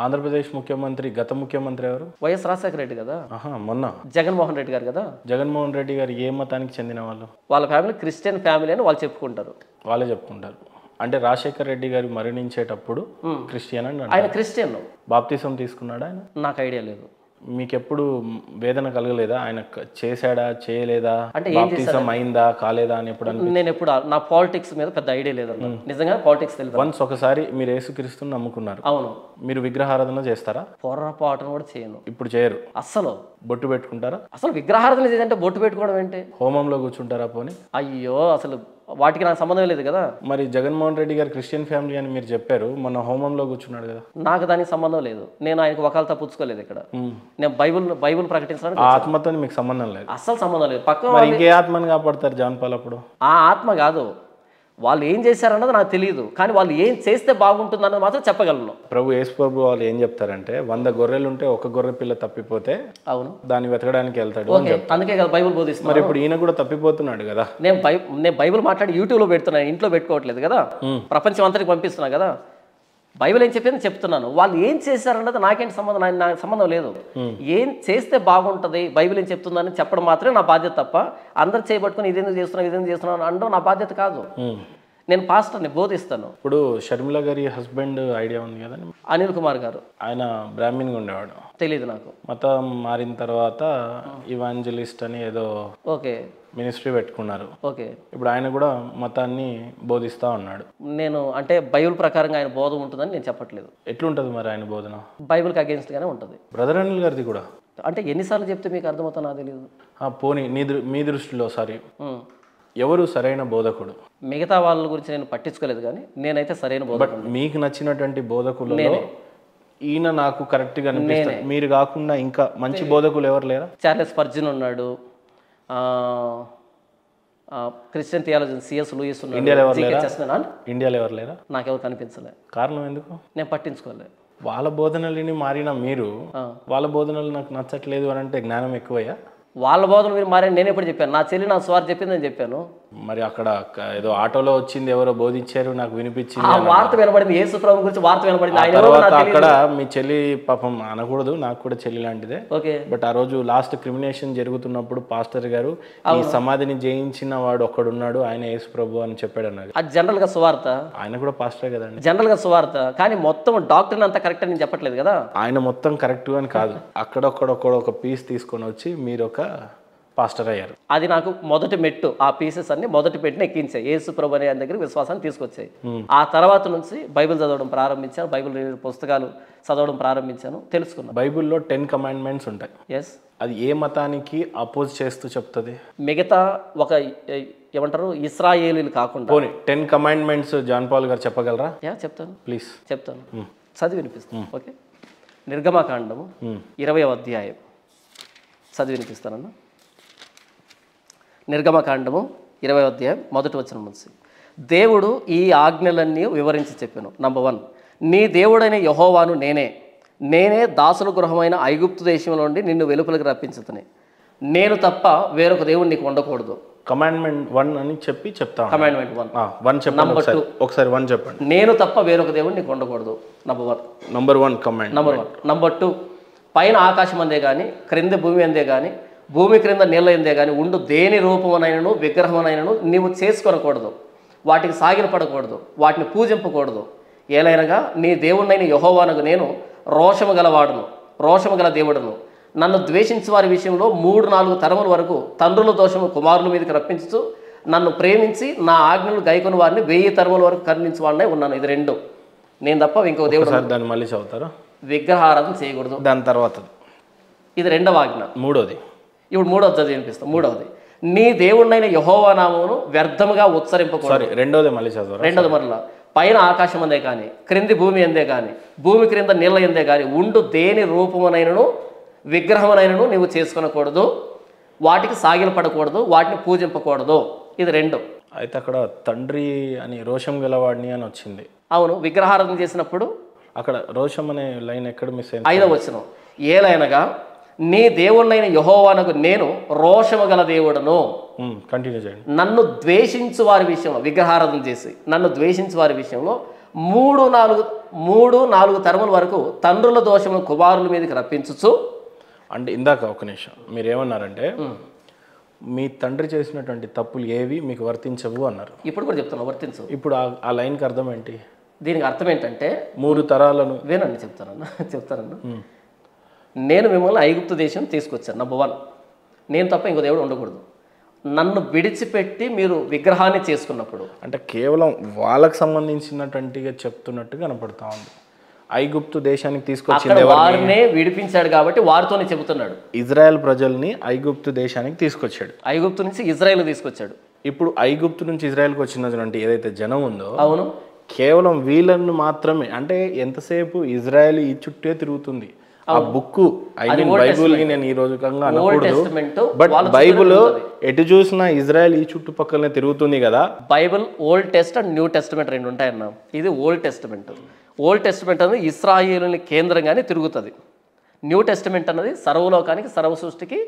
ఆంధ్రప్రదేశ్ ముఖ్యమంత్రి గత ముఖ్యమంత్రి ఎవరు? వైఎస్ రాజశేఖర రెడ్డి కదా. మొన్న జగన్మోహన్ రెడ్డి గారు కదా. జగన్మోహన్ రెడ్డి గారు ఏ మతానికి చెందిన వాళ్ళు? వాళ్ళ ఫ్యామిలీ క్రిస్టియన్ ఫ్యామిలీ అని వాళ్ళు చెప్పుకుంటారు. వాళ్ళే చెప్పుకుంటారు. అంటే రాజశేఖర రెడ్డి గారు మరణించేటప్పుడు క్రిస్టియన్ అని ఆయన క్రిస్టియన్. బాప్తిసం తీసుకున్నాడా ఆయన? నాకు ఐడియా లేదు. మీకెప్పుడు వేదన కలగలేదా? ఆయన చేశాడా చేయలేదా, అంటే బాప్తిసం అయిందా కాలేదా అని ఎప్పుడు? నేను ఎప్పుడు నా పాలిటిక్స్ మీద పెద్ద ఐడియా లేదు. నిజంగా పాలిటిక్స్ తెలియదు. వన్స్ ఒకసారి మీరు యేసుక్రీస్తుని నమ్ముకున్నారు. అవును. మీరు విగ్రహారాధన చేస్తారా? పొరపాటును కూడా చేయను. ఇప్పుడు చేయరు. అస్సలు. బొట్టు పెట్టుకుంటారా? అసలు విగ్రహారాధన చేయాలంటే బొట్టు పెట్టుకోవడం ఏంటి? హోమంలో కూర్చుంటారా పోనీ? అయ్యో అసలు వాటికి నాకు సంబంధం లేదు కదా. మరి జగన్మోహన్ రెడ్డి గారు క్రిస్టియన్ ఫ్యామిలీ అని మీరు చెప్పారు, మొన్న హోమంలో కూర్చున్నాడు కదా. నాకు దానికి సంబంధం లేదు. నేను ఆయనకు వకాలతా పుచ్చుకోలేదు ఇక్కడ. నేను బైబుల్ ప్రకటించడానికి. ఆత్మతో మీకు సంబంధం లేదు? అస్సలు సంబంధం లేదు. పక్క మరి ఇంకే ఆత్మని కాపాడతారు జాన్ పాల్ అప్పుడు? ఆ ఆత్మ కాదు, వాళ్ళు ఏం చేశారన్నది నాకు తెలియదు, కానీ వాళ్ళు ఏం చేస్తే బాగుంటుంది అన్నది మాత్రం చెప్పగలను. యేసు ప్రభు వాళ్ళు ఏం చెప్తారంటే 100 గొర్రెలు ఉంటే ఒక గొర్రె పిల్ల తప్పిపోతే అవును దాన్ని వెతకడానికి వెళ్తాడు. అందుకే కదా బైబుల్ బోధిస్తున్నారు. మరి ఇప్పుడు ఈయన కూడా తప్పిపోతున్నాడు కదా. నేను బైబుల్ మాట్లాడి యూట్యూబ్లో పెడుతున్నాను, ఇంట్లో పెట్టుకోవట్లేదు కదా, ప్రపంచం అంతటికి పంపిస్తున్నా కదా. బైబిల్ ఏం చెప్పింది చెప్తున్నాను. వాళ్ళు ఏం చేశారన్నది నాకేంటి సంబంధం? నాకు సంబంధం లేదు. ఏం చేస్తే బాగుంటుంది బైబిల్ ఏం చెప్తుందని చెప్పడం మాత్రమే నా బాధ్యత తప్ప అందరు చేయబట్టుకుని ఇదేందుకు చేస్తున్నాను అనడం నా బాధ్యత కాదు. నేను పాస్టర్ని, బోధిస్తాను. ఇప్పుడు షర్మిల గారి హస్బెండ్ ఐడియా ఉంది కదా, అనిల్ కుమార్ గారు. ఆయన బ్రాహ్మణ్గా ఉండేవాడు. తెలీదు నాకు. మతం మారిన తర్వాత ఇవాంజలిస్ట్ అని ఏదో ఓకే మినిస్ట్రీ పెట్టుకున్నారు. ఓకే. ఇప్పుడు ఆయన కూడా మతాన్ని బోధిస్తా ఉన్నాడు. నేను అంటే బైబిల్ ప్రకారంగా ఆయన బోధ ఉంటుందని నేను చెప్పట్లేదు. ఎట్లుంటది మరి ఆయన బోధన? బైబిల్కి అగేన్స్ట్ గానే ఉంటుంది. బ్రదర్ అనిల్ గారిది కూడా అంటే ఎన్నిసార్లు చెప్తే మీకు అర్థమవుతా నాకు తెలియదు. పోనీ మీ దృష్టిలో సారీ ఎవరు సరైన బోధకుడు? మిగతా వాళ్ళ గురించి నేను పట్టించుకోలేదు, కానీ నేనైతే సరైన బోధకుడు. మీకు నచ్చినటువంటి బోధకులలో ఈయన నాకు కరెక్ట్గా అనిపిస్తుంది. మీరు కాకుండా ఇంకా మంచి బోధకులు ఎవరు లేరా? చార్లెస్ స్పర్జన్ ఉన్నాడు, క్రిస్టియన్ థియాలజీ సిఎస్ లూయిస్ ఉన్నాడు. ఇండియాలో ఎవరు లేరా? నాకెవరు కనిపించలే. కారణం ఎందుకు? నేను పట్టించుకోలేదు. వాళ్ళ బోధనలని మారిన మీరు వాళ్ళ బోధనలు నాకు నచ్చట్లేదు అని అంటే జ్ఞానం ఎక్కువయ్యా? వాళ్ళ బోధనలు మీరు మారని నేను ఎప్పుడు చెప్పాను? నా చెల్లి నా స్వార్ చెప్పిందని చెప్పాను. మరి అక్కడ ఏదో ఆటోలో వచ్చింది, ఎవరో బోధించారు, నాకు వినిపించింది. ఆ వార్త వినబడింది, యేసు ప్రభు గురించి వార్త వినబడింది. అక్కడ మీ చెల్లి పాపం అనకూడదు, నాకు కూడా చెల్లి లాంటిదే. ఓకే. బట్ ఆ రోజు లాస్ట్ క్రిమినేషన్ జరుగుతున్నప్పుడు పాస్టర్ గారు ఈ సమాధిని జయించిన వాడు ఒక్కడున్నాడు, ఆయన యేసు ప్రభు అని చెప్పాడు అన్నది. అది జనరల్ గా సువార్త. ఆయన కూడా పాస్టరే కదండి. జనరల్ గా సువార్త, కానీ మొత్తం డాక్టర్ అంతా కరెక్ట్ అని చెప్పట్లేదు కదా. ఆయన మొత్తం కరెక్ట్ అని కాదు, అక్కడొక్కడొక్కడ ఒక పీస్ తీసుకొని వచ్చి మీరు ఒక పాస్టర్ అయ్యారు. అది నాకు మొదటి మెట్టు. ఆ పీసెస్ అన్ని మొదటి మెట్టుని ఎక్కించాయి, యేసు ప్రభు అనే దగ్గర విశ్వాసాన్ని తీసుకొచ్చాయి. ఆ తర్వాత నుంచి బైబిల్ చదవడం ప్రారంభించాను, బైబిల్ పుస్తకాలు చదవడం ప్రారంభించాను, తెలుసుకున్నాను. బైబిల్లో 10 కమాండ్మెంట్స్ ఉంటాయి. ఎస్. అది ఏ మతానికి అపోజ్ చేస్తూ చెప్తుంది? మిగతా ఒక ఏమంటారు ఇస్రాయేలీలు కాకుండా 10 కమాండ్మెంట్స్ జాన్ పాల్ గారు చెప్పగలరా? చెప్తాను, ప్లీజ్ చెప్తాను, చదివి వినిపిస్తాను. ఓకే. నిర్గమకాండము 20వ అధ్యాయం చదివి వినిపిస్తానన్నా. నిర్గమకాండము 20వ అధ్యాయం 1వ వచనం నుంచి. దేవుడు ఈ ఆజ్ఞలన్నీ వివరించి చెప్పాను. నంబర్ 1, నీ దేవుడైన యెహోవాను నేనే దాసుల గృహమైన ఐగుప్తు దేశంలో నుండి నిన్ను వెలుపలికి రప్పించుతుని. నేను తప్ప వేరొక దేవుడు నీకు ఉండకూడదు. కమాండ్మెంట్ 1 అని చెప్తాను. కమాండ్మెంట్ 1 చెప్పండి. నంబర్ 2, ఒకసారి 1 చెప్పండి. నేను తప్ప వేరొక దేవుడు నీకు ఉండకూడదు. Number 1 command. నంబర్ 2, పైన ఆకాశం అందే కానీ క్రింద భూమి అందే కానీ భూమి క్రింద నీళ్ళ ఎందే కానీ ఉండు దేని రూపమునైనను విగ్రహమునైనను నీవు చేసుకొనకూడదు, వాటికి సాగిలపడకూడదు, వాటిని పూజింపకూడదు. ఏలైనగా నీ దేవుడినైన యెహోవానకు నేను రోషము గల దేవుడును. నన్ను ద్వేషించే వారి విషయంలో 3-4 తరముల వరకు తండ్రుల దోషము కుమారుల మీదకి రప్పించుతూ నన్ను ప్రేమించి నా ఆజ్ఞలు గైకొని వారిని 1000 తరముల వరకు కరుణించేవాడినే ఉన్నాను. ఇది 2. నేను తప్ప ఇంకో దేవుడు. దాన్ని మళ్ళీ చదువుతారా? విగ్రహారాధన చేయకూడదు. దాని తర్వాత ఇది 2వ ఆజ్ఞ. 3వది. ఇప్పుడు 3వది చదివి వినిపిస్తాం. 3వది, నీ దేవుడినైన యెహోవా నామమును వ్యర్థముగా ఉచ్చరింపకూడదు. 2వది మళ్ళీ చదవరా? 2వది మరలా, పైన ఆకాశం అందే కానీ క్రింది భూమి అందే కానీ భూమి క్రింద నీళ్ళ ఎందే కానీ ఉండు దేని రూపమునైనను విగ్రహమునైనను నీవు చేసుకొనకూడదు, వాటికి సాగిలపడకూడదు, వాటిని పూజింపకూడదు. ఇది 2. అయితే అక్కడ తండ్రి అని రోషం గలవాడిని అని వచ్చింది. అవును. విగ్రహారాధన చేసినప్పుడు అక్కడ రోషం అనే లైన్ ఎక్కడ మిస్ అయింది? 5వ వచనం, ఏలైనగా నీ దేవుడినైన యెహోవానకు నేను రోషము గల దేవుడను. కంటిన్యూ చేయండి. నన్ను ద్వేషించు వారి విషయంలో, విగ్రహారాధన చేసి నన్ను ద్వేషించు వారి విషయంలో మూడు నాలుగు తరముల వరకు తండ్రుల దోషమును కుమారుల మీదకి రప్పించుచు. అంటే ఇందాక ఒక నిమిషం మీరు ఏమన్నారంటే మీ తండ్రి చేసినటువంటి తప్పులు ఏవి మీకు వర్తించవు అన్నారు. ఇప్పుడు కూడా చెప్తున్నా, వర్తించవు. ఇప్పుడు ఆ లైన్కి అర్థం ఏంటి? దీనికి అర్థం ఏంటంటే 3 తరాలను వినండి, చెప్తానన్నా. నేను మిమ్మల్ని ఐగుప్తు దేశం తీసుకొచ్చాను. నంబర్ 1, నేను తప్ప ఇంకో దేవుడు ఉండకూడదు. నన్ను విడిచిపెట్టి మీరు విగ్రహాన్ని చేసుకున్నప్పుడు, అంటే కేవలం వాళ్ళకి సంబంధించినటువంటిగా చెప్తున్నట్టు కనపడతా ఉంది. ఐగుప్తు దేశానికి తీసుకొచ్చింది వారినే విడిపించాడు కాబట్టి వారితోనే చెబుతున్నాడు. ఇజ్రాయెల్ ప్రజల్ని ఐగుప్తు దేశానికి తీసుకొచ్చాడు. ఐగుప్తు నుంచి ఇజ్రాయెల్ తీసుకొచ్చాడు. ఇప్పుడు ఐగుప్తు నుంచి ఇజ్రాయెల్కి వచ్చినటువంటి ఏదైతే జనం ఉందో, అవును, కేవలం వీళ్ళను మాత్రమే, అంటే ఎంతసేపు ఇజ్రాయెల్ ఈ చుట్టే తిరుగుతుంది. ఆ బుక్ బైబుల్ ని నేను ఈ రోజు అనకూడదు, బట్ బైబుల్ ఎటు చూసినా ఇజ్రాయెల్ ఈ చుట్టుపక్కలనే తిరుగుతుంది కదా. Bible old test and new testament రెండు ఉంటాయన్న. ఇది ఓల్డ్ టెస్టిమెంట్. ఓల్డ్ టెస్టిమెంట్ అనేది ఇశ్రాయేలుని కేంద్రంగానే తిరుగుతుంది. న్యూ టెస్టిమెంట్ అన్నది సర్వలోకానికి, సర్వ సృష్టికి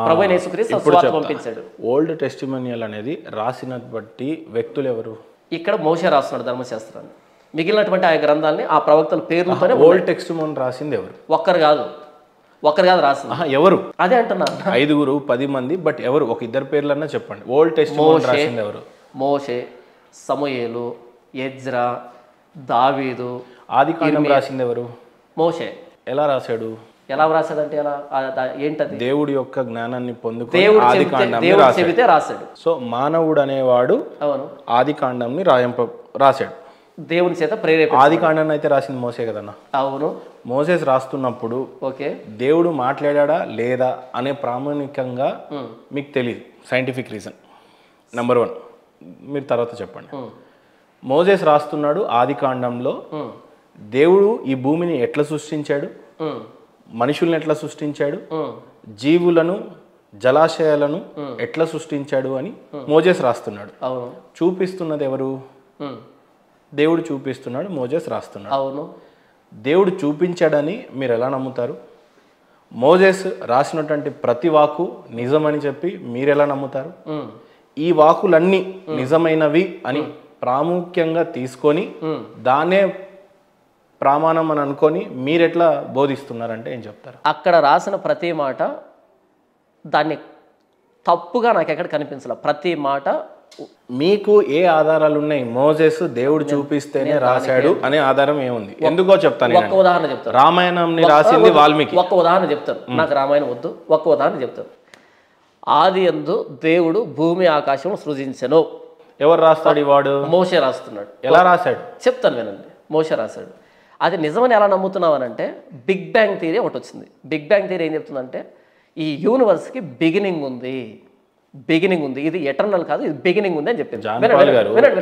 ప్రభువైన యేసుక్రీస్తు సువార్త పంపించాడు. ఓల్డ్ టెస్టిమోనియల్ అనేది రాసిన బట్టి వ్యక్తులు ఎవరు? ఇక్కడ మోషే రాస్తున్నాడు ధర్మశాస్త్రాన్ని. మిగిలినటువంటి ఆ గ్రంథాలని ఆ ప్రవక్తల పేర్లతోనే. ఓల్డ్ టెస్టిమోని రాసింది ఎవరు? ఒక్కరు కాదు రాసింది. ఎవరు? అదే అంటున్నా, 5, 10 మంది, బట్ ఎవరు? ఒక 2 పేర్లన్నా చెప్పండి. ఓల్డ్ టెస్టిమోని రాసింది ఎవరు? మోషే, సమూయేలు, ఎజ్రా, దావీదు. ఆదికాండం రాసింది ఎవరు? మోషే. ఎలా రాశాడు? ఎలా రాశాడంటే ఎలా, ఏంటది? దేవుడి యొక్క జ్ఞానాన్ని పొందుకొని దేవుడు ఆదికాండం చెబితే రాశాడు. సో మానవుడు అనేవాడు అవును ఆదికాండంని రాశాడు, దేవుని చేత ప్రేరేపణ. ఆదికాండాన్ని అయితే రాసింది మోసే కదన్నా. అవును, మోసెస్ రాస్తున్నప్పుడు ఓకే, దేవుడు మాట్లాడా లేదా అనే ప్రామాణికంగా మీకు తెలియదు. సైంటిఫిక్ రీజన్ నెంబర్ 1, మీరు తర్వాత చెప్పండి. మోసెస్ రాస్తున్నాడు ఆదికాండంలో దేవుడు ఈ భూమిని ఎట్లా సృష్టించాడు, మనుషుల్ని ఎట్లా సృష్టించాడు, జీవులను, జలాశయాలను ఎట్లా సృష్టించాడు అని మోసెస్ రాస్తున్నాడు. చూపిస్తున్నది ఎవరు? దేవుడు చూపిస్తున్నాడు, మోసెస్ రాస్తున్నాడు. అవును, దేవుడు చూపించాడని మీరు ఎలా నమ్ముతారు? మోసెస్ రాసినటువంటి ప్రతి వాకు నిజమని చెప్పి మీరు ఎలా నమ్ముతారు? ఈ వాకులన్నీ నిజమైనవి అని ప్రాముఖ్యంగా తీసుకొని దాన్నే ప్రమాణం అని అనుకొని మీరెట్లా బోధిస్తున్నారంటే ఏం చెప్తారు? అక్కడ రాసిన ప్రతి మాట దాన్ని తప్పుగా నాకు ఎక్కడ కనిపించాల. ప్రతి మాట మీకు ఏ ఆధారాలు ఉన్నాయి? మోసెస్ దేవుడు చూపిస్తేనే రాశాడు అనే ఆధారం ఏముంది? ఎందుకో చెప్తాను. ఒక్క ఉదాహరణ చెప్తాను. రామాయణంని రాసింది వాల్మీకి. ఒక్క ఉదాహరణ చెప్తాను. నాకు రామాయణం వద్దు, ఒక్క ఉదాహరణ చెప్తాను. ఆదియందు దేవుడు భూమి ఆకాశం సృజించెను. ఎవరు రాస్తాడు? ఈ వాడు మోషే రాస్తున్నాడు. ఎలా రాశాడు చెప్తాను వినండి. మోషే రాశాడు. అది నిజమని ఎలా నమ్ముతున్నావు అని అంటే, బిగ్ బ్యాంగ్ థియరీ ఒకటి వచ్చింది. బిగ్ బ్యాంగ్ థియరీ ఏం చెప్తుందంటే, ఈ యూనివర్స్కి బిగినింగ్ ఉంది, ఇది ఎటర్నల్ కాదు, ఇది బిగినింగ్ ఉంది అని చెప్పింది.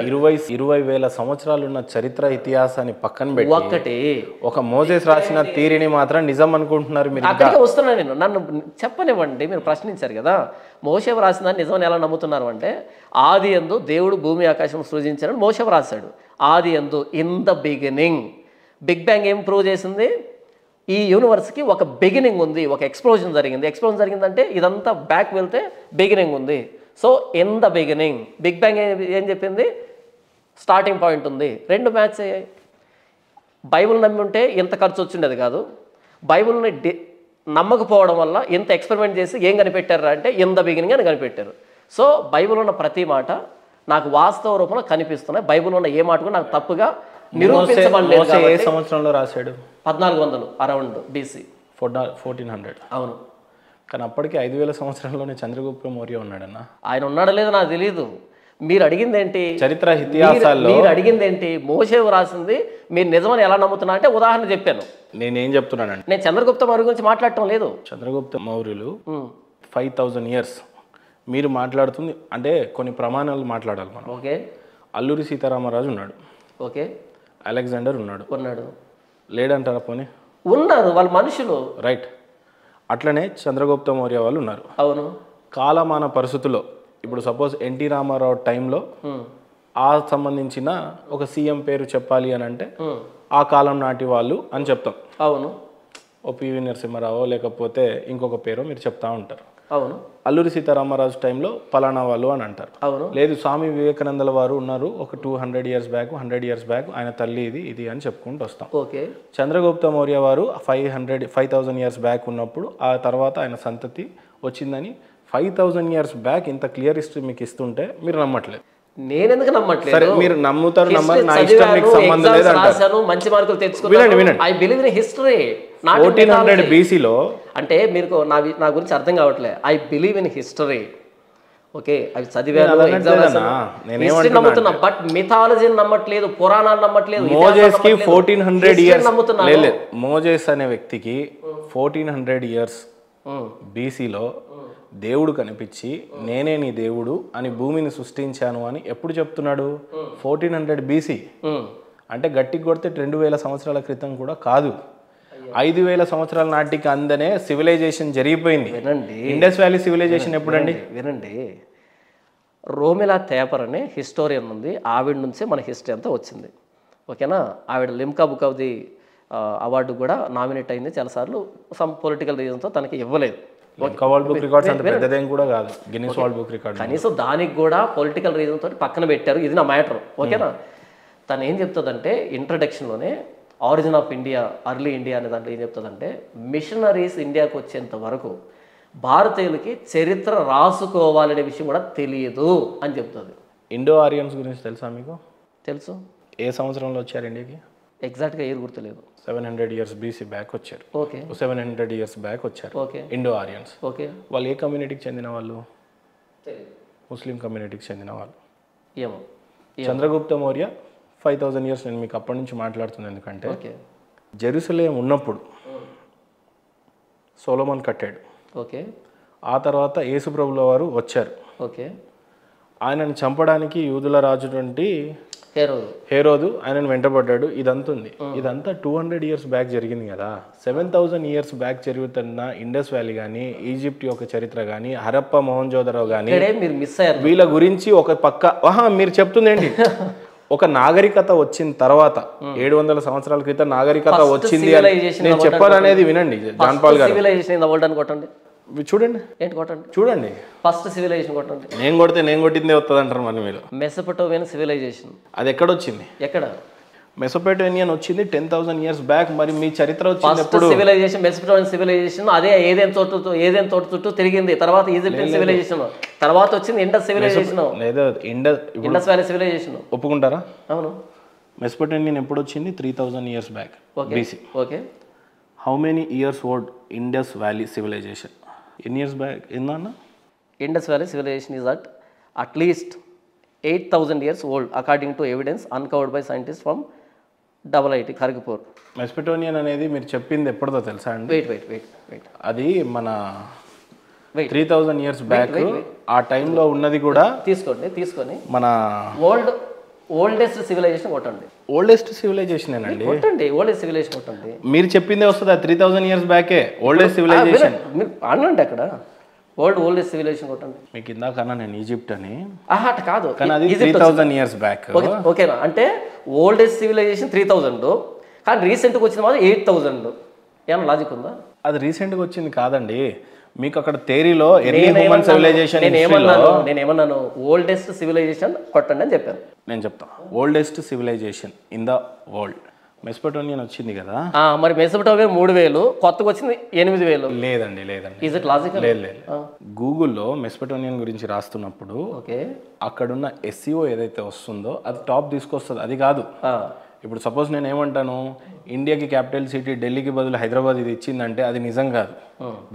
20,000 సంవత్సరాలు ఉన్న చరిత్ర ఇతిహాసాన్ని పక్కన పెట్టి ఒక మోసెస్ రాసిన థియరీని మాత్రం నిజం అనుకుంటున్నారు మీరు. అక్కడికే వస్తున్నా నేను. నన్ను చెప్పనివ్వండి, మీరు ప్రశ్నించారు కదా. మోషే రాసిందని నిజమని ఎలా నమ్ముతున్నారు అంటే, ఆది యందు దేవుడు భూమి ఆకాశం సృజించారని మోషే రాశాడు. ఆది యందు, in the beginning. Big bang ఏం ప్రూవ్ చేసింది? ఈ యూనివర్స్కి ఒక బిగినింగ్ ఉంది, ఒక ఎక్స్ప్లోజన్ జరిగింది. ఎక్స్ప్లోజన్ జరిగిందంటే ఇదంతా బ్యాక్ వెళ్తే బిగినింగ్ ఉంది. So in the beginning. Big bang ఏం చెప్పింది? స్టార్టింగ్ పాయింట్ ఉంది. 2 మ్యాచ్ అయ్యాయి. బైబిల్ నమ్మి ఉంటే ఇంత ఖర్చు వచ్చిండేది కాదు. బైబిల్ని నమ్మకపోవడం వల్ల ఇంత ఎక్స్పెరిమెంట్ చేసి ఏం కనిపెట్టారు అంటే ఇన్ ద బిగినింగ్ అని కనిపెట్టారు. సో బైబిల్ ఉన్న ప్రతి మాట నాకు వాస్తవ రూపంలో కనిపిస్తున్నాయి. బైబిల్ ఉన్న ఏ మాట కూడా నాకు తప్పుగా నిరూపించబడలేదు. ఏ సంవత్సరంలో రాశాడు? 1400 అరౌండ్ బీసీ 1400. అవును, కానీ అప్పటికి 5,000 సంవత్సరంలోనే చంద్రగుప్త మౌర్య ఉన్నాడన్న. ఆయన ఉన్నాడో లేదో నాకు తెలియదు. మీరు అడిగింది ఏంటి? చరిత్ర ఇతిహాసాల్లో మీరు అడిగింది ఏంటి? మోషే రాసింది మీరు నిజమని ఎలా నమ్ముతున్నా అంటే ఉదాహరణ చెప్పాను. నేనేం చెప్తున్నానంటే, నేను చంద్రగుప్త మౌర్య గురించి మాట్లాడటం లేదు. చంద్రగుప్త మౌర్యులు 5,000 years. మీరు మాట్లాడుతుంది అంటే కొన్ని ప్రమాణాలు మాట్లాడాలి మనం. ఓకే, అల్లూరి సీతారామరాజు ఉన్నాడు, ఓకే, అలెగ్జాండర్ ఉన్నాడు, లేడంటారా? పోనీ ఉన్నారు, వాళ్ళ మనుషులు, రైట్. అట్లనే చంద్రగుప్త మౌర్య వాళ్ళు ఉన్నారు. అవును. కాలమాన పరిస్థితుల్లో ఇప్పుడు సపోజ్ ఎన్టీ రామారావు టైంలో ఆ సంబంధించిన ఒక సీఎం పేరు చెప్పాలి అని అంటే ఆ కాలం నాటి వాళ్ళు అని చెప్తాం. అవును. ఓ పివి నరసింహారావు లేకపోతే ఇంకొక పేరు మీరు చెప్తా ఉంటారు. అవును అల్లూరి సీతారామరాజు టైంలో పలానా వాళ్ళు అని అంటారు. అవును లేదు స్వామి వివేకానందల వారు ఉన్నారు ఒక 200 ఇయర్స్ బ్యాక్ 100 ఇయర్స్ బ్యాక్ ఆయన తల్లి ఇది అని చెప్పుకుంటూ వస్తాం. ఓకే చంద్రగుప్త మౌర్య వారు 5000 ఇయర్స్ బ్యాక్ ఉన్నప్పుడు ఆ తర్వాత ఆయన సంతతి వచ్చిందని 5000 ఇయర్స్ బ్యాక్ ఇంత క్లియర్ హిస్టరీ మీకు ఇస్తుంటే మీరు నమ్మట్లేదు. నేనెందుకు సరే నమ్మట్లేదు? మీరు నమ్ముతారు నమ్మరు నా ఇష్టం, మీకు సంబంధం లేదు అంటారు. మంచి మార్కులు వినండి, తెచ్చుకున్నాను. వినండి. I believe in history. 1400 BCలో అంటే మీరు నా గురించి అర్థం కావట్లే. I believe in history. Okay అవి చదివాను, నేను ఎగ్జామ్ అనట్లేదన్నా. రాశాను, హిస్టరీ నమ్ముతున్నా. బట్ మిథాలజీని నమ్మట్లేదు, పురాణాలు నమ్మట్లేదు. మోజెస్ కి 1400 ఇయర్స్ నమ్ముతున్నాను. లేదు. మోజెస్ అనే వ్యక్తికి 1400 ఇయర్స్ BCలో దేవుడు కనిపించి నేనే నీ దేవుడు అని భూమిని సృష్టించాను అని ఎప్పుడు చెప్తున్నాడు? 1400 BC. అంటే గట్టికి కొడితే 2000 సంవత్సరాల క్రితం కూడా కాదు, 5000 సంవత్సరాల నాటికి అందనే సివిలైజేషన్ జరిగిపోయింది. వినండి, ఇండస్ వ్యాలీ సివిలైజేషన్ ఎప్పుడండి? వినండి, రోమిలా తేపర్ అనే హిస్టోరియన్ ఉంది, ఆవిడ నుంచే మన హిస్టరీ అంతా వచ్చింది. ఓకేనా? ఆవిడ Limca book of the award కూడా నామినేట్ అయింది చాలాసార్లు. సమ్ పొలిటికల్ రీజన్తో తనకి ఇవ్వలేదు. వరల్డ్ బుక్ రికార్డ్స్ అంత పెద్దదేం కూడా కాదు, గిన్నిస్ వరల్డ్ బుక్ రికార్డ్. కనీసం దానికి కూడా పొలిటికల్ రీజన్ తోటి పక్కన పెట్టారు. ఇది నా మ్యాటర్. ఓకేనా? తను ఏం చెప్తుందంటే ఇంట్రడక్షన్లోనే origin of India, early India అనే దాంట్లో ఏం చెప్తుందంటే మిషనరీస్ ఇండియాకు వచ్చేంత వరకు భారతీయులకి చరిత్ర రాసుకోవాలనే విషయం కూడా తెలియదు అని చెప్తుంది. ఇండో ఆరియన్స్ గురించి తెలుసా మీకు? తెలుసు. ఏ సంవత్సరంలో వచ్చారు ఇండియాకి? ఎగ్జాక్ట్గా ఏది గుర్తులేదు. 700 ఇయర్స్ BC బ్యాక్ వచ్చారు. ఓకే 700 ఇయర్స్ బ్యాక్ వచ్చారు. Okay Indo ఆరియన్స్. ఓకే వాళ్ళు ఏ కమ్యూనిటీకి చెందిన వాళ్ళు? ముస్లిం కమ్యూనిటీకి చెందిన వాళ్ళు. ఏమో. చంద్రగుప్త మౌర్య 5000 ఇయర్స్, నేను మీకు అప్పటి నుంచి మాట్లాడుతున్నాను ఎందుకంటే ఓకే జెరూసలేం ఉన్నప్పుడు సొలొమన్ కట్టాడు. ఓకే ఆ తర్వాత యేసుప్రభుల వారు వచ్చారు. ఓకే ఆయనను చంపడానికి యూదుల రాజుటువంటి హేరోదు ఆయనను వెంటబడ్డాడు. ఇదంతా ఉంది. ఇదంతా 200 ఇయర్స్ బ్యాక్ జరిగింది కదా. 7000 ఇయర్స్ బ్యాక్ జరుగుతున్న ఇండస్ వ్యాలీ కానీ, ఈజిప్ట్ యొక్క చరిత్ర కానీ, హరప్ప మొహంజోదరో కానీ, మీరు మిస్ అయ్యారు. వీళ్ళ గురించి ఒక పక్క మీరు చెప్తుంది ఏంటి? ఒక నాగరికత వచ్చిన తర్వాత 700 సంవత్సరాల క్రితం నాగరికత వచ్చింది అని నేను చెప్పాలనేది వినండి. జాన్ పాల్ గారు చూడండి, ఏంటి కొట్టండి, చూడండి. ఫస్ట్ సివిలైజేషన్ కొట్టండి. నేను కొడితే నేను కొట్టిందే వస్తుంది అంటారు మరి మీరు. మెసొపొటేమియన్ సివిలైజేషన్ అది ఎక్కడ వచ్చింది? ఎక్కడ? మెసొపొటేమియన్ వచ్చింది 10,000 ఇయర్స్ బ్యాక్. మరి మీ చరిత్ర వచ్చింది ఎప్పుడు? సివిలైజేషన్ మెసొపొటేమియన్ సివిలైజేషన్ అదే ఏదైనా తోట చుట్టూ తిరిగింది. తర్వాత ఈజిప్షియన్ సివిలైజేషన్, తర్వాత వచ్చింది ఇండస్ సివిలైజేషన్, లేదా ఇండస్ వ్యాలీ సివిలైజేషన్. ఒప్పుకుంటారా? అవును. మెసొపొటేమియన్ ఎప్పుడు వచ్చింది? 3000 years back BC. Okay. How many years old Indus valley civilisation? ఎన్ని ఇయర్స్ బ్యాక్ ఏందన్నా? Indus valley civilisation is at least 8,000 years old according to evidence uncovered by scientists from IIT Kharagpur. Mesopotamian అనేది మీరు చెప్పింది ఎప్పుడుదో తెలుసా అండి? వెయిట్ అది మన 3000 ఇయర్స్ బ్యాక్ ఆ టైంలో ఉన్నది కూడా తీసుకొని మన ఓల్డెస్ట్ సివిలైజేషన్ కొట్టండి. ఓల్డెస్ట్ సివిలైజేషన్ ఏనండి. ఓల్డెస్ట్ సివిలైజేషన్ కొట్టండి. మీరు చెప్పిందే వస్తుంది. 3000 ఇయర్స్ బ్యాకే ఓల్డెస్ట్ సివిలైజేషన్. మీరు అనండి అక్కడ ఓల్డెస్ట్ సివిలైజేషన్ కొట్టండి. మీకు ఇందాక అన్నా నేను ఈజిప్ట్ అని. అట్ కాదు, కానీ అది 3000 ఇయర్స్ బ్యాక్. ఓకేనా? అంటే ఓల్డెస్ట్ సివిలైజేషన్ 3000 కానీ రీసెంట్గా వచ్చిన మాత్రం 8000. ఏమన్నా లాజిక్ ఉందా? అది రీసెంట్గా వచ్చింది కాదండి. మీకు అక్కడ థియరీలో ఎర్లీ హ్యూమన్ సివిలైజేషన్ నేనేమన్నాను? ఓల్డెస్ట్ సివిలైజేషన్ కొట్టండి అని చెప్పాను. నేను చెప్తాను. Oldest civilisation in the world Mesopotamian వచ్చింది కదా. మరి మెసొపొటేమియన్ 3000, కొత్తగా వచ్చింది 8000. లేదండి. Is it logical? లేదు. గూగుల్లో మెసొపొటేమియన్ గురించి రాస్తున్నప్పుడు అక్కడున్న SEO ఏదైతే వస్తుందో అది టాప్ తీసుకొస్తుంది. అది కాదు. ఇప్పుడు సపోజ్ నేను ఏమంటాను, ఇండియాకి క్యాపిటల్ సిటీ ఢిల్లీకి బదులు హైదరాబాద్ ఇది ఇచ్చిందంటే అది నిజం కాదు.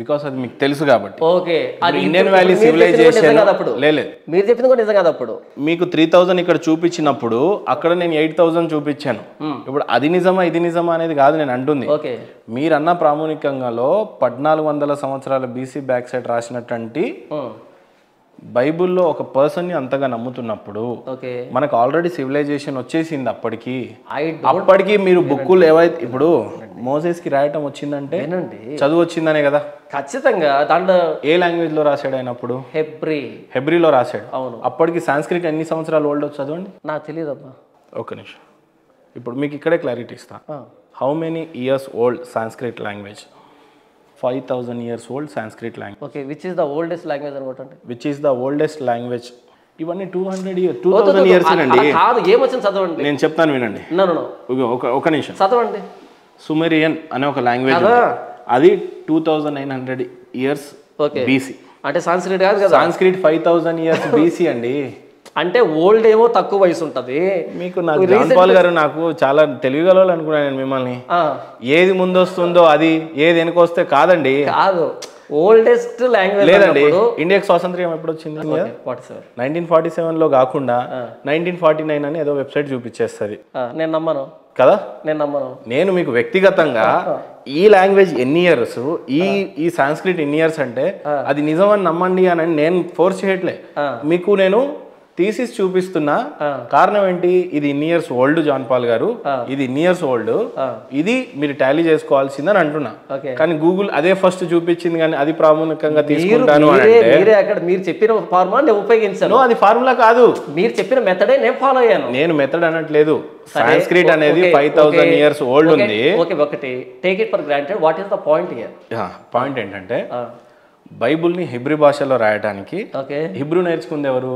బికాస్ అది మీకు తెలుసు కాబట్టి. ఇండియన్ వ్యాలీ సివిలైజేషన్ లేదు, మీరు చెప్పింది కూడా నిజం కాదు. అప్పుడు మీకు 3000 ఇక్కడ చూపించినప్పుడు అక్కడ నేను 8000 చూపించాను. ఇప్పుడు అది నిజమా ఇది నిజమా అనేది కాదు నేను అంటుంది. మీరన్న ప్రామాణికంగాలో 1400 సంవత్సరాల BC బ్యాక్ సైడ్ రాసినటువంటి బైబుల్లో ఒక పర్సన్ని అంతగా నమ్ముతున్నప్పుడు మనకు ఆల్రెడీ సివిలైజేషన్ వచ్చేసింది. అప్పటికి మీరు బుక్కులు ఏవైతే ఇప్పుడు మోసెస్కి రాయటం వచ్చిందంటే చదువు వచ్చిందనే కదా. ఖచ్చితంగా. దాంట్లో ఏ లాంగ్వేజ్ లో రాశాడు ఆయన? అప్పుడు హెబ్రీలో రాశాడు. అవును. అప్పటికి సాంస్క్రిట్ ఎన్ని సంవత్సరాలు ఓల్డ్ చదవండి. నాకు తెలియదు అబ్బా. ఒక్క నిమిషం, ఇప్పుడు మీకు ఇక్కడే క్లారిటీ ఇస్తా. How many years old Sanskrit language? 5,000 years old Sanskrit language, okay, which is the oldest language అనుకోండి. which is the oldest language. ఇవన్నీ 2,000 years అండి. కాదు, ఏమొచ్చింది చదవండి. నేను చెప్తాను వినండి. ఒక నిమిషం. చదవండి. సుమేరియన్ అనే ఒక లాంగ్వేజ్, అది 2,900 years BC. అంటే సాంస్క్రిట్ కాదు కదా. సాంస్క్రిట్ 5,000 years BC అండి. అంటే ఓల్డ్ ఏమో తక్కువ వయసు ఉంటది. మీకు నాకు జాన్ పాల్ గారు నాకు చాలా తెలివిగలవాళ్ళు అనుకున్నాను నేను మిమ్మల్ని. ఏది ముందు వస్తుందో అది, ఏది వెనకొస్తే కాదండి. కాదు, ఓల్డెస్ట్ లాంగ్వేజ్ లేదండి. ఇండియాకి స్వాతంత్ర్యం ఎప్పుడు వచ్చింది? 1947లో కాకుండా 1949 అని ఏదో వెబ్సైట్ చూపించేస్తుంది. నేను నమ్మను కదా. నేను మీకు వ్యక్తిగతంగా ఈ లాంగ్వేజ్ ఎన్ని ఇయర్స్, ఈ సాంస్క్రిట్ ఎన్ని ఇయర్స్ అంటే అది నిజమని నమ్మండి అని నేను ఫోర్స్ చేయట్లే. మీకు నేను థీసిస్ చూపిస్తున్నా. కారణం ఏంటి? ఇది ఇన్ని ఇయర్స్ ఓల్డ్ జాన్ పాల్ గారు, ఇది ఇన్ని ఇయర్స్ ఓల్డ్, ఇది మీరు టాలీ చేసుకోవాల్సిందని అంటున్నా. కానీ గూగుల్ అదే ఫస్ట్ చూపించింది, కానీ అది ప్రాముఖ్యంగా తీసుకుంటాను అక్కడ మీరు చెప్పిన ఫార్ములా నేను ఉపయోగించాను. అది ఫార్ములా కాదు, మీరు చెప్పిన మెథడే నేను ఫాలో అయ్యాను. నేను మెథడ్ అనట్లేదు. సాంస్క్రిట్ అనేది 5,000 years ఓల్డ్ ఉంది. ఒకటి take it for granted. What is the point here? Point ఏంటంటే బైబుల్ని హిబ్రూ భాషలో రాయడానికి హిబ్రూ నేర్చుకుంది ఎవరు?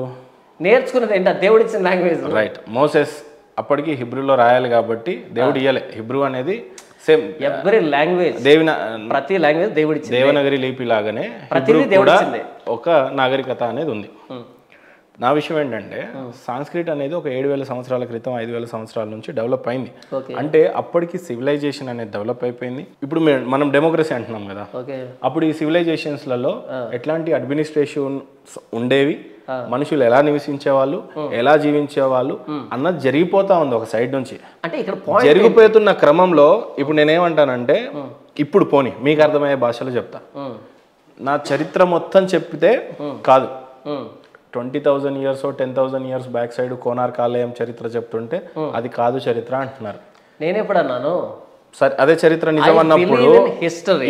నేర్చుకున్నది ఏంటి? దేవుడు ఇచ్చిన లాంగ్వేజ్. రైట్. మోసెస్ అప్పటికి హిబ్రూలో రాయాలి కాబట్టి దేవుడు ఇయ్యలే. హిబ్రూ అనేది సేమ్ ఎవ్రీ లాంగ్వేజ్, ప్రతి లాంగ్వేజ్ దేవుడి దేవనగరి లిపి లాగానే ఒక నాగరికత అనేది ఉంది. నా విషయం ఏంటంటే సాంస్క్రిట్ అనేది ఒక 7,000 సంవత్సరాల క్రితం, 5,000 సంవత్సరాల నుంచి డెవలప్ అయింది. అంటే అప్పటికి సివిలైజేషన్ అనేది డెవలప్ అయిపోయింది. ఇప్పుడు మనం డెమోక్రసీ అంటున్నాం కదా. అప్పుడు ఈ సివిలైజేషన్స్లలో ఎట్లాంటి అడ్మినిస్ట్రేషన్ ఉండేవి, మనుషులు ఎలా నివసించేవాళ్ళు, ఎలా జీవించేవాళ్ళు అన్నది జరిగిపోతా ఉంది ఒక సైడ్ నుంచి. అంటే ఇక్కడ జరిగిపోతున్న క్రమంలో ఇప్పుడు నేనేమంటానంటే, ఇప్పుడు పోనీ మీకు అర్థమయ్యే భాషలో చెప్తా. నా చరిత్ర మొత్తం చెప్పితే కాదు, 20,000 years 10,000 years back side Konark ఆలయం చరిత్ర చెప్తుంటే అది కాదు చరిత్ర అంటున్నారు. నేనెప్పుడు అన్నాను? సరే, అదే చరిత్ర నిజం అన్నప్పుడు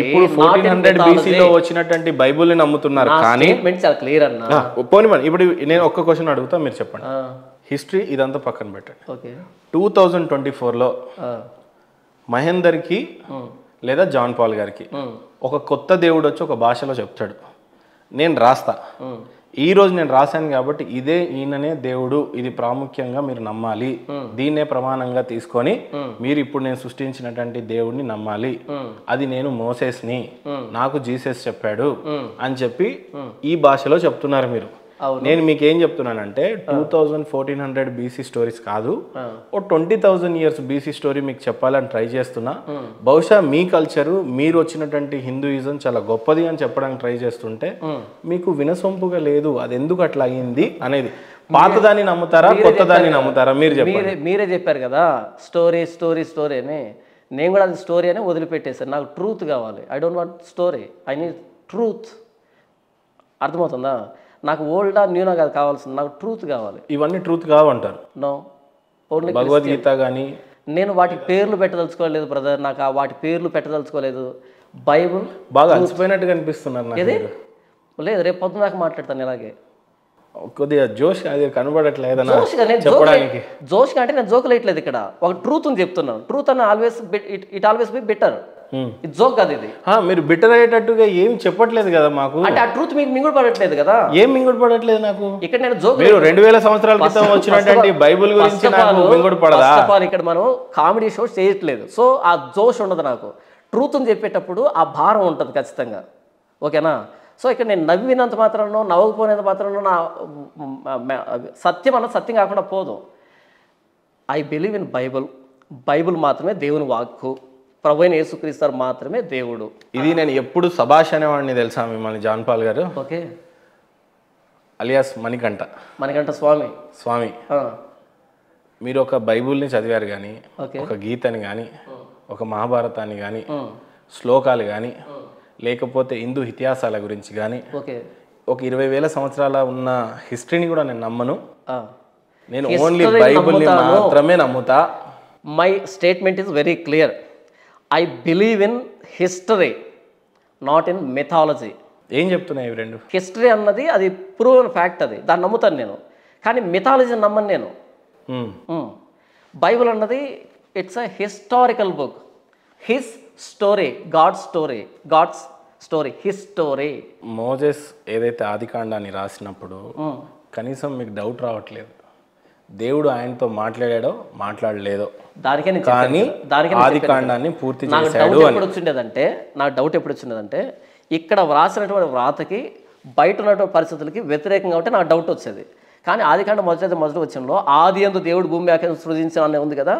ఇప్పుడు 1400 BCలో వచ్చినటువంటి బైబుల్ని నమ్ముతున్నారు. కానీ పోనీ ఇప్పుడు నేను ఒక్క క్వశ్చన్ అడుగుతా, మీరు చెప్పండి. హిస్టరీ ఇదంతా పక్కన పెట్టండి. 2024లో మహేందర్కి లేదా జాన్ పాల్ గారికి ఒక కొత్త దేవుడు వచ్చి ఒక భాషలో చెప్తాడు, నేను రాస్తా. ఈ రోజు నేను రాశాను కాబట్టి ఇదే ఈయననే దేవుడు, ఇది ప్రాముఖ్యంగా మీరు నమ్మాలి, దీన్నే ప్రమాణంగా తీసుకొని మీరు ఇప్పుడు నేను సృష్టించినటువంటి దేవుడిని నమ్మాలి, అది నేను మోసెస్ని, నాకు జీసస్ చెప్పాడు అని చెప్పి ఈ భాషలో చెప్తున్నారు మీరు. నేను మీకు ఏం చెప్తున్నానంటే 1400 BC స్టోరీస్ కాదు, ఓ 20,000 years BC స్టోరీ మీకు చెప్పాలని ట్రై చేస్తున్నా. బహుశా మీ కల్చరు, మీరు వచ్చినటువంటి హిందూయిజం చాలా గొప్పది అని చెప్పడానికి ట్రై చేస్తుంటే మీకు వినసొంపుగా లేదు. అది ఎందుకు అట్లా అయ్యింది అనేది. పాతదాన్ని నమ్ముతారా, కొత్తదాన్ని నమ్ముతారా? మీరు చెప్పండి. మీరే చెప్పారు కదా స్టోరీ స్టోరీ స్టోరీ అని. నేను కూడా అది స్టోరీ అని వదిలిపెట్టేసాను. నాకు ట్రూత్ కావాలి. I don't want story, I need truth. అర్థమవుతుందా? నాకు ఓల్డా న్యూనా కాదు కావాల్సింది, నాకు ట్రూత్ కావాలి. ఇవన్నీ ట్రూత్ కావంటారు? No, only Bhagavadgita. కానీ నేను వాటి పేర్లు పెట్టదలుచుకోలేదు బ్రదర్, నాకు వాటి పేర్లు పెట్టదలుచుకోలేదు. బైబుల్ బాగా అలసిపోయినట్టుగా అనిపిస్తున్నారు. లేదు, రేపు పొద్దున దాకా మాట్లాడతాను ఇలాగే. కొద్దిగా జోష్ అది కనబడట్లేదు చెప్పడానికి. జోష్గా అంటే నేను జోక్ లేట్లేదు, ఇక్కడ ఒక ట్రూత్ అని చెప్తున్నాను. ట్రూత్ అని ఇట్ ఆల్వేస్ బి బెటర్. ఇది జోక్ కాదు. ఇది మీరు బెటర్ అయ్యేటట్టుగా ఏం చెప్పట్లేదు కదా మాకు. అంటే ఆ ట్రూత్ మీకు మింగుడు పడట్లేదు కదా. ఏం మింగుడు పడట్లేదు నాకు? ఇక్కడ నేను జోక్, మీరు 2000 సంవత్సరాల క్రితం వచ్చినటువంటి బైబిల్ గురించి నాకు మింగుడు పడదా? ఇక్కడ మనం కామెడీ షో చేయట్లేదు, సో ఆ జోష్ ఉండదు నాకు. ట్రూత్ అని చెప్పేటప్పుడు ఆ భారం ఉంటుంది ఖచ్చితంగా. ఓకేనా? సో ఇక్కడ నేను నవ్వినంత మాత్రంలో, నవ్వకపోయినంత మాత్రంలో నా సత్యం అన్నది సత్యం కాకుండా పోదు. I believe in Bible. Bible మాత్రమే దేవుని వాక్కు, ప్రభువైన యేసుక్రీస్తు మాత్రమే దేవుడు. ఇది నేను ఎప్పుడు సభాష్ అనేవాడిని తెలుసా మిమ్మల్ని, జాన్ పాల్ గారు. ఓకే, అలియాస్ మణికంఠ స్వామి. మీరు ఒక బైబుల్ని చదివారు కానీ, ఒక గీతని కానీ, ఒక మహాభారతాన్ని కానీ, శ్లోకాలు కానీ, లేకపోతే హిందూ ఇతిహాసాల గురించి కానీ, ఒక 20,000 సంవత్సరాల ఉన్న హిస్టరీని కూడా నేను నమ్మను. నేను ఓన్లీ బైబుల్ని మాత్రమే నమ్ముతా. My statement is very clear. I believe in history, not in mythology. ఏం చెప్తున్నాయి ఇవి రెండు? హిస్టరీ అన్నది అది ప్రూవెన్ ఫ్యాక్ట్, అది దాన్ని నమ్ముతాను నేను. కానీ మిథాలజీని నమ్మను నేను. బైబుల్ అన్నది it's a historical book. His story, God's story, God's story, history. Moses ఏదైతే ఆదికాండాన్ని రాసినప్పుడు కనీసం మీకు డౌట్ రావట్లేదు దేవుడు ఆయనతో మాట్లాడాడో మాట్లాడలేదో, దానికే నేను కానీ దానికే ఆదికాండాన్ని పూర్తి నాకు చేశాడు డౌట్ అని. ఎప్పుడు వచ్చిండేదంటే ఇక్కడ వ్రాసినటువంటి వ్రాతకి బయట ఉన్నటువంటి పరిస్థితులకి వ్యతిరేకంగా ఉంటే నాకు డౌట్ వచ్చేది. కానీ ఆదికాండం మొదటి వచనంలో ఆది యందు దేవుడు భూమి ఆకాశం సృజించిన అనే ఉంది కదా,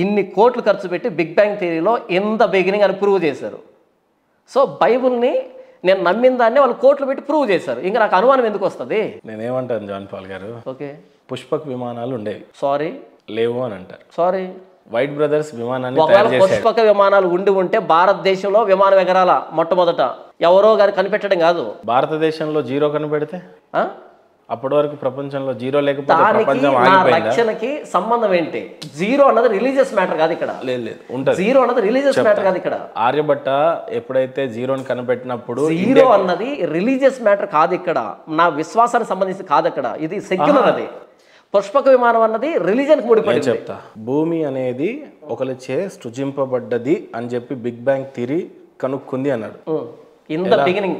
ఇన్ని కోట్లు ఖర్చు పెట్టి బిగ్ బ్యాంగ్ థియరీలో ఇన్ ద బిగినింగ్ అని ప్రూవ్ చేశారు. సో బైబుల్ని నేను నమ్మిన దాన్ని వాళ్ళు కోట్లు పెట్టి ప్రూవ్ చేశారు. ఇంకా నాకు అనుమానం ఎందుకు వస్తుంది? నేనేమంటాను జాన్ పాల్ గారు, ఓకే పుష్పక్ విమానాలు ఉండేవి, సారీ లేవు అని అంటారు. సారీ, వైట్ బ్రదర్స్ విమానాన్ని ఒకవేళ తయారు చేశారు. పుష్పక విమానాలు ఉంటే భారతదేశంలో విమానం ఎగరాల మొట్టమొదట ఎవరో గారు కనిపెట్టడం కాదు. భారతదేశంలో జీరో కనిపెడితే ఆ? అప్పటి వరకు ప్రపంచంలో జీరో లేకపోతే దానికి ప్రపంచం నా ఆగిపోయిందా? రక్షణకి సంబంధం ఏంటి? జీరో అన్నది రిలీజియస్ మ్యాటర్ కాదు ఇక్కడ. లేదు ఉంటది. జీరో అన్నది రిలీజియస్ మ్యాటర్ కాదు ఇక్కడ. ఆర్యభట్ట ఎప్పుడైతే జీరోని కనిపెట్టినప్పుడు జీరో అన్నది రిలీజియస్ మ్యాటర్ కాదు ఇక్కడ, నా విశ్వాసానికి సంబంధించి కాదు ఇక్కడ, ఇది సెక్యులర్. అది పుష్పక విమానం అన్నది రిలీజియన్ ముడిపడి చెప్తా. భూమి అనేది ఒకరిచే సృజింపబడ్డది అని చెప్పి బిగ్ బ్యాంగ్ థియరీ కనుక్కుంది అన్నాడు. ఇన్ ద బిగినింగ్,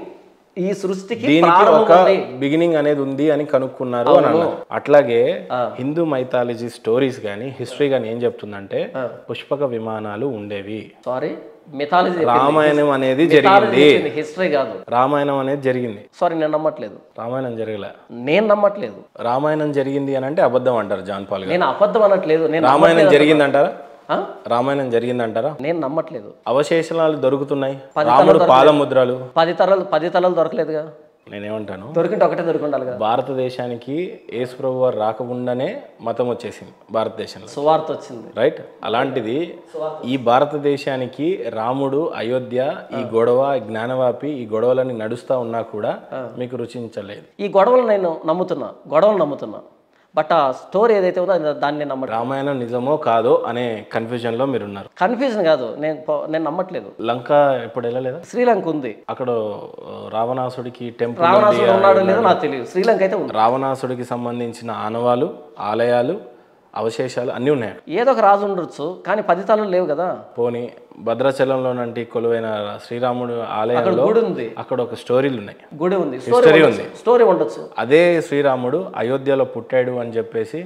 ఈ సృష్టికి దీనికి ఒక బిగినింగ్ అనేది ఉంది అని కనుక్కున్నారు అని అన్నారు. అట్లాగే హిందూ మైథాలజీ స్టోరీస్ కానీ హిస్టరీ కానీ ఏం చెప్తుందంటే పుష్పక విమానాలు ఉండేవి. సారీ, మిథాలజీ, రామాయణం అనేది జరిగింది, హిస్టరీ కాదు. రామాయణం అనేది జరిగింది. సారీ, నేను నమ్మట్లేదు. రామాయణం జరగలే, నేను నమ్మట్లేదు. రామాయణం జరిగింది అని అంటే అబద్ధం అంటారు జాన్ పాల్ గారు. నేను అబద్ధం అనట్లేదు. నేను రామాయణం జరిగిందంటారా? రామాయణం జరిగిందంటారా? నేను నమ్మట్లేదు. అవశేషాలు దొరుకుతున్నాయి, రాముడు పాదముద్రలు, 10 తలలు దొరకలేదుగా. నేనేమంటాను, దొరికింటే ఒకటే దొరికిండాలి కదా. భారతదేశానికి యేసు ప్రభు వారు రాకముందనే మతం వచ్చేసింది భారతదేశంలో, సువార్త వచ్చింది, రైట్? అలాంటిది ఈ భారతదేశానికి రాముడు, అయోధ్య, ఈ గొడవ, జ్ఞానవాపి, ఈ గొడవలన్నీ నడుస్తా ఉన్నా కూడా మీకు రుచించలేదు. ఈ గొడవలు నేను నమ్ముతున్నా, బట్ ఆ స్టోరీ ఏదైతే ఉందో దాన్ని నేను నమ్మట్లేదు. రామాయణం నిజమో కాదో అనే కన్ఫ్యూజన్ లో మీరు ఉన్నారు. కన్ఫ్యూజన్ కాదు, నేను నమ్మట్లేదు. లంక ఎప్పుడు వెళ్ళలేదా? శ్రీలంక ఉంది, అక్కడ రావణాసుడికి టెంపుల్, రావణాసుడు ఉన్నాడో లేదో నాకు తెలియదు. శ్రీలంక అయితే ఉంది. రావణాసుడికి సంబంధించిన ఆనవాలు, ఆలయాలు, అవశేషాలు అన్నీ ఉన్నాయి. ఏదో ఒక రాజు ఉండొచ్చు, కానీ 10 తలలు లేవు కదా. పోనీ భద్రాచలంలోనంటే కొలువైన శ్రీరాముడు ఆలయంలో గుడి ఉంది, అక్కడ ఒక స్టోరీలు ఉన్నాయి, గుడి ఉంది, హిస్టరీ ఉంది, స్టోరీ ఉండొచ్చు. అదే శ్రీరాముడు అయోధ్యలో పుట్టాడు అని చెప్పేసి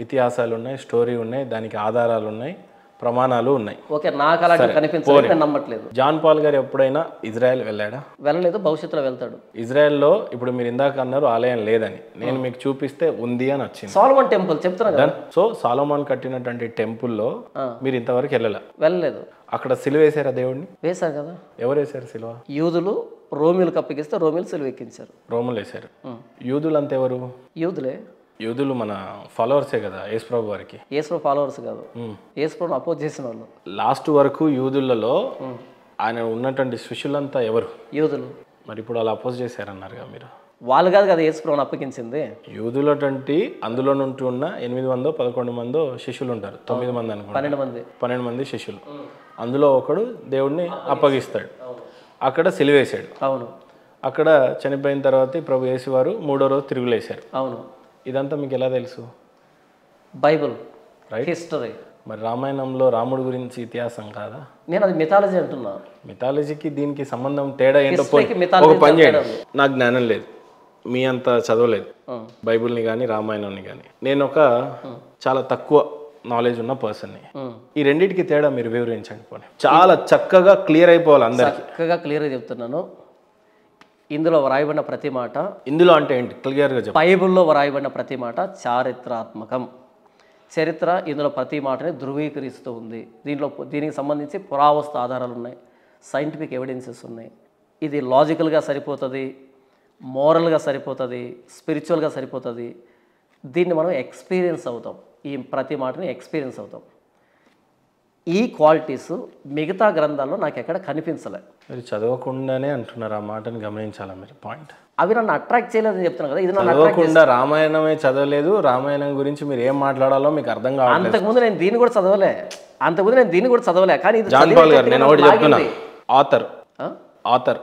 ఇతిహాసాలు ఉన్నాయి, స్టోరీ ఉన్నాయి, దానికి ఆధారాలు ఉన్నాయి, ప్రమాణాలు ఉన్నాయి. ఓకే, నాకు అలాంటి కనిపించలేదు, నేను నమ్మట్లేదు. జాన్ పాల్ గారు ఎప్పుడైనా ఇజ్రాయెల్ వెళ్ళాడా? వెళ్ళలేదు, భవిష్యత్తులో వెళ్తాడు. ఇజ్రాయెల్లో ఇప్పుడు మీరు ఇందాక అన్నారు ఆలయం లేదని, నేను మీకు చూపిస్తే ఉంది అని వచ్చింది. సాల్మన్ టెంపుల్ చెప్తున్నా కదా. సో సాలోమాన్ కట్టినటువంటి టెంపుల్లో మీరు ఇంతవరకు వెళ్ళలేదు. అక్కడ సిలువ వేసారా దేవుడిని? వేశారు కదా. ఎవరు వేశారు సిలువ? యూదులు రోమిలకు అప్పగిస్తే రోమిలు సిలువ ఎక్కించారు. రోములు వేశారు. యూదులు అంతా ఎవరు? యూదులే. యూదులు మన ఫాలోవర్సే కదా యేసుప్రభు వారికి. యేసుప్రభు ఫాలోవర్స్ కాదు, యేసుప్రభుని అపోజ్ చేసిన వాళ్ళు. లాస్ట్ వరకు యూదులలో ఆయన ఉన్నటువంటి శిష్యులంతా ఎవరు? యూదులు. మరి ఇప్పుడు వాళ్ళు అపోజ్ చేశారన్నారుగా మీరు. వాళ్ళు కాదు కదా యేసుప్రభుని అప్పగించింది. యూదులటువంటి అందులో నుండి ఉన్న 8 మందో శిష్యులు ఉంటారు, 9 మంది అనుకుంటా, 12 మంది శిష్యులు. అందులో ఒకడు దేవుడిని అప్పగిస్తాడు, అక్కడ సిలువేశాడు. అవును. అక్కడ చనిపోయిన తర్వాత ప్రభు యేసు వారు 3వ రోజు తిరుగులేశారు. అవును. ఇదంతా మీకు ఎలా తెలుసు? Bible, right, history. మరి రామాయణంలో రాముడి గురించి ఇతిహాసం కాదా? నేను అది మిథాలజీ అంటున్నా. మిథాలజీకి దీనికి సంబంధం తేడా ఏంటో మిథాలజీ ఒక పని చేయండి. నాకు జ్ఞానం లేదు, మీ అంత చదవలేదు బైబుల్ని కానీ రామాయణంని కానీ. నేను ఒక చాలా తక్కువ నాలెడ్జ్ ఉన్న పర్సన్ని. ఈ రెండింటికి తేడా మీరు వివరించండి. పోనీ చాలా చక్కగా క్లియర్ అయిపోవాలి అందరికి. చక్కగా క్లియర్గా చెప్తున్నాను. ఇందులో వ్రాయబడిన ప్రతి మాట, ఇందులో అంటే ఏంటి క్లియర్గా చెప్పండి. బైబిల్లో వ్రాయబడిన ప్రతి మాట చారిత్రాత్మకం. చరిత్ర ఇందులో ప్రతి మాటని ధృవీకరిస్తూ ఉంది. దీనికి సంబంధించి పురావస్తు ఆధారాలు ఉన్నాయి, సైంటిఫిక్ ఎవిడెన్సెస్ ఉన్నాయి. ఇది లాజికల్గా సరిపోతుంది, మోరల్గా సరిపోతుంది, స్పిరిచువల్గా సరిపోతుంది. దీన్ని మనం ఎక్స్పీరియన్స్ అవుతాం, ఈ ప్రతి మాటని ఎక్స్పీరియన్స్ అవుతాం. ఈ క్వాలిటీస్ మిగతా గ్రంథాల్లో నాకు ఎక్కడ కనిపించలే. మీరు చదవకుండానే అంటున్నారు, ఆ మాటని గమనించాలా మీరు. పాయింట్ అవి నన్ను అట్రాక్ట్ చేయలేదని చెప్తున్నాను కదా. ఇది నన్ను చదవకుండా రామాయణమే చదవలేదు, రామాయణం గురించి మీరు ఏం మాట్లాడాలో మీకు అర్థం కావాలి. అంతకుముందు నేను దీన్ని కూడా చదవలే, కానీ ఇది జాన్ పాల్ గారు, నేను ఒకటి చెప్తున్నా, ఆథర్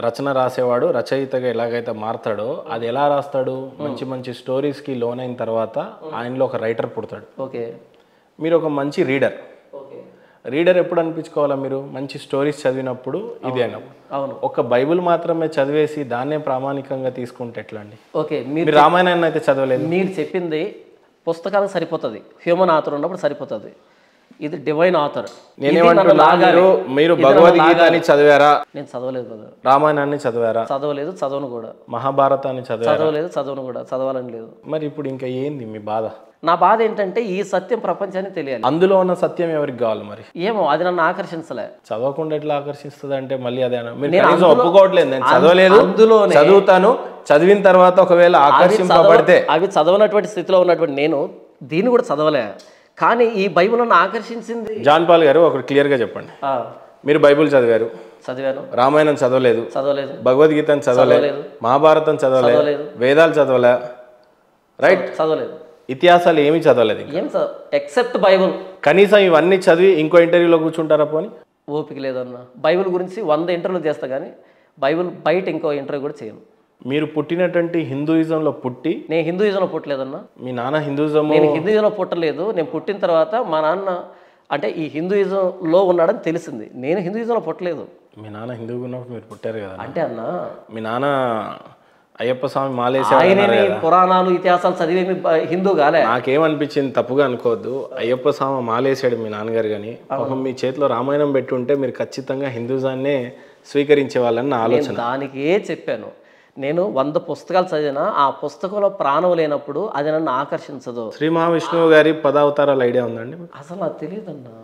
రచన రాసేవాడు రచయితగా ఎలాగైతే మారతాడో అది ఎలా రాస్తాడు? మంచి మంచి స్టోరీస్కి లోనైన తర్వాత ఆయనలో ఒక రైటర్ పుడతాడు. ఓకే, మీరు ఒక మంచి రీడర్, రీడర్ ఎప్పుడు అనిపించుకోవాలా మీరు మంచి స్టోరీస్ చదివినప్పుడు ఇది అయినప్పుడు. అవును. ఒక బైబిల్ మాత్రమే చదివేసి దాన్నే ప్రామాణికంగా తీసుకుంటే ఎట్లా అండి? ఓకే, మీరు రామాయణాన్ని అయితే చదవలేదు. మీరు చెప్పింది పుస్తకాలకు సరిపోతుంది, హ్యూమన్ ఆథర్ ఉన్నప్పుడు సరిపోతుంది. ఇది డివైన్ ఆథర్. నేనేమంటున్నా, మీరు భగవద్గీతని చదివారా? నేను చదవలేదు బ్రదర్. రామాయణాన్ని చదివారా? చదవలేదు, చదవను కూడా. మహాభారతాన్ని చదివారా? చదవలేదు, చదవను కూడా, చదవాలని లేదు. మరి ఇప్పుడు ఇంకా ఏంది మీ బాధ? నా బాధ ఏంటంటే ఈ సత్యం ప్రపంచానికి తెలియాలి. అందులో ఉన్న సత్యం ఎవరికి కావాలి మరి? ఏమో అది నన్ను ఆకర్షించలే. చదవకుండా ఎట్లా ఆకర్షిస్తుంది అంటే మళ్ళీ అదేనా? మీరు కనీసం ఒప్పుకోవట్లేదు నేను చదవలేదు, చదువుతాను, చదివిన తర్వాత ఒకవేళ ఆకర్షింపబడితే. అవి చదవనటువంటి స్థితిలో ఉన్నటువంటి నేను దీన్ని కూడా చదవలే, కానీ ఈ బైబిల్ నన్ను ఆకర్షించింది. జాన్ పాల్ గారు ఒకటి క్లియర్గా చెప్పండి. మీరు బైబిల్ చదివారు, చదివాను. రామాయణం చదవలేదు, భగవద్గీతను చదవలేదు, మహాభారతం చదవలేదు, వేదాలు చదవలే, రైట్? చదవలేదు. ఇతిహాసాలు ఏమీ చదవలేదు, ఏం ఎక్సెప్ట్ బైబుల్. కనీసం ఇవన్నీ చదివి ఇంకో ఇంటర్వ్యూలో కూర్చుంటారా? పోనీ ఓపిక లేదన్న. బైబిల్ గురించి 100 ఇంటర్వ్యూలు చేస్తా, కానీ బైబిల్ బయట ఇంకో ఇంటర్వ్యూ కూడా చేయను. మీరు పుట్టినటువంటి హిందూయిజంలో పుట్టి. నేను హిందూయిజంలో పుట్టలేదన్న. మీ నాన్న హిందూయిజం? నేను హిందూయిజంలో పుట్టలేదు. నేను పుట్టిన తర్వాత మా నాన్న అంటే ఈ హిందూయిజంలో ఉన్నాడని తెలిసింది. నేను హిందూయిజంలో పుట్టలేదు. మీ నాన్న హిందూగా ఉన్నప్పుడు మీరు పుట్టారు కదా? అంటే అన్న, మీ నాన్న అయ్యప్ప స్వామి మాలేసి ఆయనే పురాణాలు ఇతిహాసాలు చదివేమి హిందూ కాలే. నాకేమనిపించింది, తప్పుగా అనుకోవద్దు, అయ్యప్ప స్వామి మాలేసాడు మీ నాన్నగారు, కానీ పాపం మీ చేతిలో రామాయణం పెట్టి ఉంటే మీరు ఖచ్చితంగా హిందూజాన్నే స్వీకరించే వాళ్ళని నా ఆలోచన. దానికే చెప్పాను, నేను 100 పుస్తకాలు చదివినా ఆ పుస్తకంలో ప్రాణం లేనప్పుడు అది నన్ను ఆకర్షించదు. శ్రీ మహావిష్ణువు గారి 10 అవతారాల ఐడియా ఉందండి? అసలు నాకు తెలియదన్నా.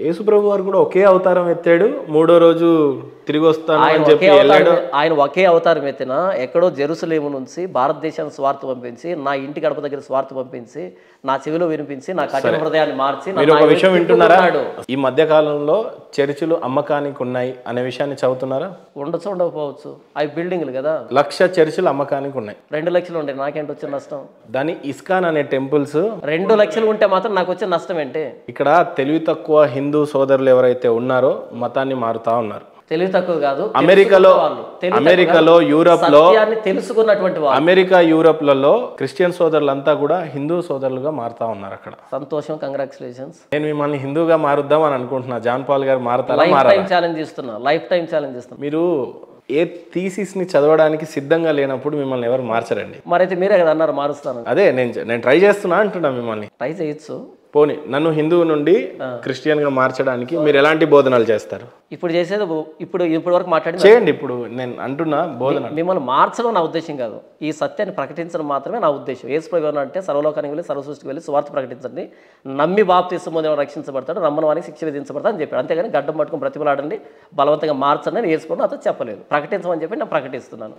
యేసుప్రభు వారు కూడా ఒకే అవతారం ఎత్తాడు, 3వ రోజు తిరిగి వస్తాను అని చెప్పి వెళ్ళాడు. ఆయన ఒకే అవతారం ఎత్తినా ఎక్కడో జెరూసలేము నుంచి భారతదేశానికి స్వార్థ పంపించి, నా ఇంటి గడప దగ్గర స్వార్థ పంపించి, నా చెవిలో వినిపించి, నా కఠిన హృదయాన్ని మార్చి. మీరు ఒక విషయం వింటున్నారా? ఈ మధ్య కాలంలో చర్చిలు అమ్మకానికి ఉన్నాయి అనే విషయాన్ని చదువుతున్నారా? ఉండొచ్చు, ఉండకపోవచ్చు. అవి బిల్డింగ్లు కదా. 1,00,000 చర్చిలు అమ్మకానికి ఉన్నాయి. 2 లక్షలు ఉండే నాకేంటి వచ్చిన నష్టం? దాని ఇస్కాన్ అనే టెంపుల్స్ 2 లక్షలు ఉంటే మాత్రం నాకు వచ్చే నష్టం ఏంటి? ఇక్కడ తెలివి తక్కువ హిందూ సోదరులు ఎవరైతే ఉన్నారో మతాన్ని మారుతా ఉన్నారు. తెలివి తక్కువ కాదు, అమెరికాలో యూరప్ లో తెలుసుకున్నటువంటి వాళ్ళు, అమెరికా యూరప్లలో క్రిస్టియన్ సోదరులంతా కూడా హిందూ సోదరులుగా మారుతా ఉన్నారు అక్కడ. సంతోషం, కంగ్రాచులేషన్స్. నేను మిమ్మల్ని హిందూగా మారుద్దాం అని అనుకుంటున్నా. జాన్ పాల్ గారు మారుతారా? లైఫ్ టైం ఛాలెంజ్ ఇస్తున్నా. మీరు ఏ థీసిస్ ని చదవడానికి సిద్ధంగా లేనప్పుడు మిమ్మల్ని ఎవరు మార్చరండి. మరైతే మీరే కదా అన్నారు మారుస్తాను. అదే నేను ట్రై చేస్తున్నా అంటున్నా. మిమ్మల్ని ట్రై చేయొచ్చు. పోనీ నన్ను హిందువు నుండి క్రిస్టియన్ గా మార్చడానికి మీరు ఎలాంటి బోధనలు చేస్తారు? ఇప్పుడు చేసేది ఇప్పుడు వరకు మాట్లాడి చేయండి. ఇప్పుడు నేను అంటున్నా బోధన. మిమ్మల్ని మార్చడం నా ఉద్దేశం కాదు, ఈ సత్యాన్ని ప్రకటించడం మాత్రమే నా ఉద్దేశం. యేసుప్రభు అంటే సర్వలోకానికి వెళ్ళి సర్వసృష్టికి వెళ్ళి సువార్త ప్రకటించండి, నమ్మి బాప్తిస్మం పొందిన రక్షించబడతాడు, నమ్మని వారికి శిక్ష విధించబడతా అని చెప్పాడు. అంతేగాని గడ్డం పట్టుకుని ప్రతిమలాడండి, బలవంతంగా మార్చండి అని యేసుప్రభు అతను చెప్పలేదు. ప్రకటించమని చెప్పి నేను ప్రకటిస్తున్నాను.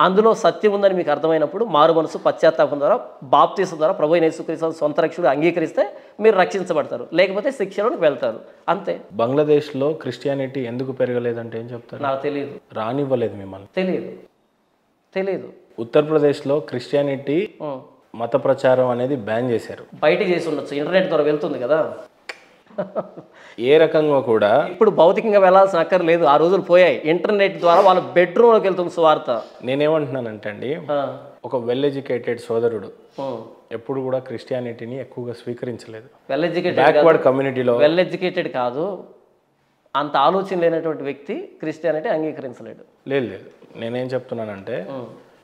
అందులో సత్యం ఉందని మీకు అర్థమైనప్పుడు మారు మనసు పశ్చాత్తాపం ద్వారా బాప్తిస్మం ద్వారా ప్రభు యేసుక్రీస్తు సొంత రక్షకుడు అంగీకరిస్తే మీరు రక్షించబడతారు, లేకపోతే శిక్షలోకి వెళ్తారు, అంతే. బంగ్లాదేశ్లో క్రిస్టియానిటీ ఎందుకు పెరగలేదంటే ఏం చెప్తారు? నాకు తెలియదు. రానివ్వలేదు మిమ్మల్ని? తెలియదు. ఉత్తరప్రదేశ్లో క్రిస్టియానిటీ మత ప్రచారం అనేది బ్యాన్ చేశారు. బయట చేసి ఉండొచ్చు, ఇంటర్నెట్ ద్వారా వెళ్తుంది కదా. ఏ రకంగా కూడా ఇప్పుడు భౌతికంగా వెళ్ళాల్సిన అక్కర్లేదు, ఆ రోజులు పోయాయి. ఇంటర్నెట్ ద్వారా వాళ్ళ బెడ్రూమ్లోకి వెళ్తుంది సువార్త. నేనేమంటున్నానంటే అండి, ఒక వెల్ ఎడ్యుకేటెడ్ సోదరుడు ఎప్పుడు కూడా క్రిస్టియానిటీని ఎక్కువగా స్వీకరించలేదు. బ్యాక్వర్డ్ కమ్యూనిటీలో వెల్ ఎడ్యుకేటెడ్ కాదు, అంత ఆలోచన లేనటువంటి వ్యక్తి క్రిస్టియానిటీ అంగీకరించలేడు. లేదు. నేనేం చెప్తున్నానంటే,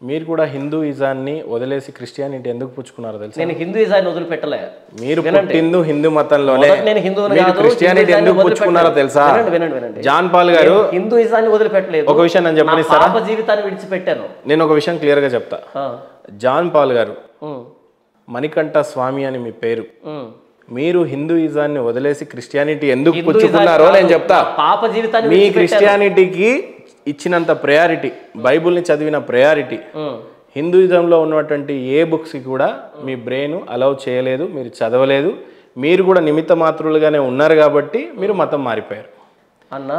మీరు కూడా హిందూయిజాన్ని వదిలేసి క్రిస్టియానిటీ ఎందుకు పుచ్చుకున్నారో తెలుసు? నేను హిందూయిజాన్ని వదిలిపెట్టలే. మీరు పుట్టింది హిందూ మతంలోనే, నేను హిందువుని కాదు, క్రిస్టియానిటీ ఎందుకు పుచ్చుకున్నారో తెలుసా? వినండి. జాన్ పాల్ గారు హిందూయిజాన్ని వదిలిపెట్టలేదు. ఒక విషయం నేను చెప్పనిస్తారా? పాప జీవితాన్ని విడిచిపెట్టాను. నేను ఒక విషయం క్లియర్ గా చెప్తా. జాన్ పాల్ గారు మణికంఠ స్వామి అని మీ పేరు. మీరు హిందూయిజాన్ని వదిలేసి క్రిస్టియానిటీ ఎందుకు పుచ్చుకున్నారో నేను చెప్తా. పాప జీవితాన్ని మీ క్రిస్టియానిటీకి ఇచ్చినంత ప్రయారిటీ, బైబుల్ని చదివిన ప్రయారిటీ హిందూయిజంలో ఉన్నటువంటి ఏ బుక్స్ కూడా మీ బ్రెయిన్ అలౌ చేయలేదు, మీరు చదవలేదు. మీరు కూడా నిమిత్త మాత్రులుగానే ఉన్నారు కాబట్టి మీరు మతం మారిపోయారు.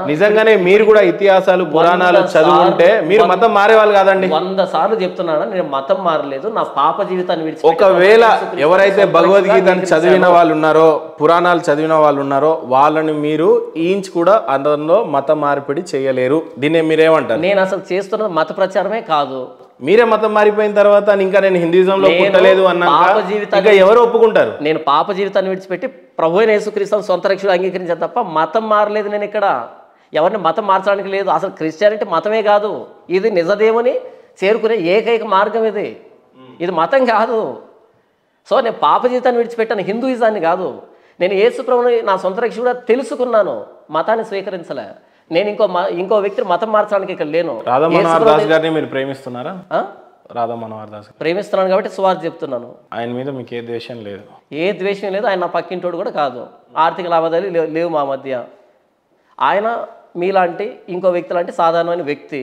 నిజంగానే మీరు కూడా ఇతిహాసాలు పురాణాలు చదువుంటే మీరు మతం మారేవాళ్ళు కాదండి. 100 సార్లు చెప్తున్నాను, నేను మతం మారలేదు, నా పాప జీవితాన్ని విడిచి. ఒకవేళ ఎవరైతే భగవద్గీతను చదివిన వాళ్ళు ఉన్నారో, పురాణాలు చదివిన వాళ్ళు ఉన్నారో, వాళ్ళని మీరు ఇంచ్ కూడా అందులో మత మార్పిడి చేయలేరు. దీన్ని మీరేమంటారు? నేను అసలు చేస్తున్నది మత ప్రచారమే కాదు, మీరే మతం మారిపోయిన తర్వాత ఇంకా నేను హిందూయిజంలో పుట్టలేదు అన్నాక పాప జీవితాన్ని ఇంకా ఎవరు ఒప్పుకుంటారు? నేను పాప జీవితాన్ని విడిచిపెట్టి ప్రభు అయిన యేసుక్రీస్తుని సొంత రక్షకుడు అంగీకరించాను తప్ప మతం మారలేదు. నేను ఇక్కడ ఎవరిని మతం మార్చడానికి లేదు. అసలు క్రిస్టియానిటీ మతమే కాదు, ఇది నిజదేవుని చేరుకునే ఏకైక మార్గం ఇది మతం కాదు. సో నేను పాప జీవితాన్ని విడిచిపెట్టాను, హిందూయిజాన్ని కాదు. నేను యేసు ప్రభుని నా సొంత రక్షకుడుగా తెలుసుకున్నాను, మతాన్ని స్వీకరించలే. నేను ఇంకో వ్యక్తిని మతం మార్చడానికి ఇక్కడ లేను. రాధా మనోహర్ దాస్ గారిని మీరు ప్రేమిస్తున్నారా? రాధా మనోహర్ దాస్ ప్రేమిస్తున్నాను కాబట్టి సువార్త చెప్తున్నాను. ఆయన మీద మీకు ఏ ద్వేషం లేదు? ఏ ద్వేషం లేదు. ఆయన నా పక్కింటోడు కూడా కాదు. ఆర్థిక లావాదేవీలు లేవు మా మధ్య. ఆయన మీలాంటి ఇంకో వ్యక్తి లాంటి సాధారణమైన వ్యక్తి.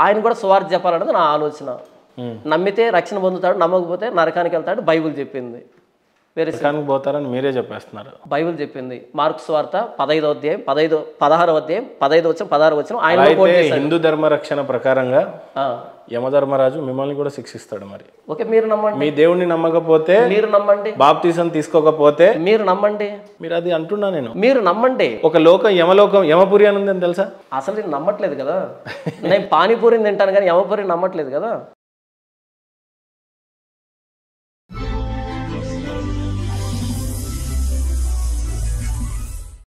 ఆయన కూడా సువార్త చెప్పాలన్నది నా ఆలోచన. నమ్మితే రక్షణ పొందుతాడు, నమ్మకపోతే నరకానికి వెళ్తాడు. బైబిల్ చెప్పింది. నరకానికి పోతారని మీరే చెప్పేస్తున్నారు. బైబిల్ చెప్పింది. మార్కు సువార్త 15వ అధ్యాయం 16వ అధ్యాయం 15 వచనం 16 వచనం. ఆయన హిందూ ధర్మ రక్షణ ప్రకారంగా యమధర్మరాజు మిమ్మల్ని కూడా శిక్షిస్తాడు. మరి ఓకే, మీరు నమ్మండి. మీ దేవుణ్ణి నమ్మకపోతే మీరు నమ్మండి, బాప్తిసం తీసుకోకపోతే మీరు నమ్మండి. మీరు అది అంటున్నా నేను. మీరు నమ్మండి. ఒక యమలోకం యమపురి అని ఉందని తెలుసా? అసలు నేను నమ్మట్లేదు కదా. నేను పానీపూరిని తింటాను కానీ యమపురిని నమ్మట్లేదు కదా.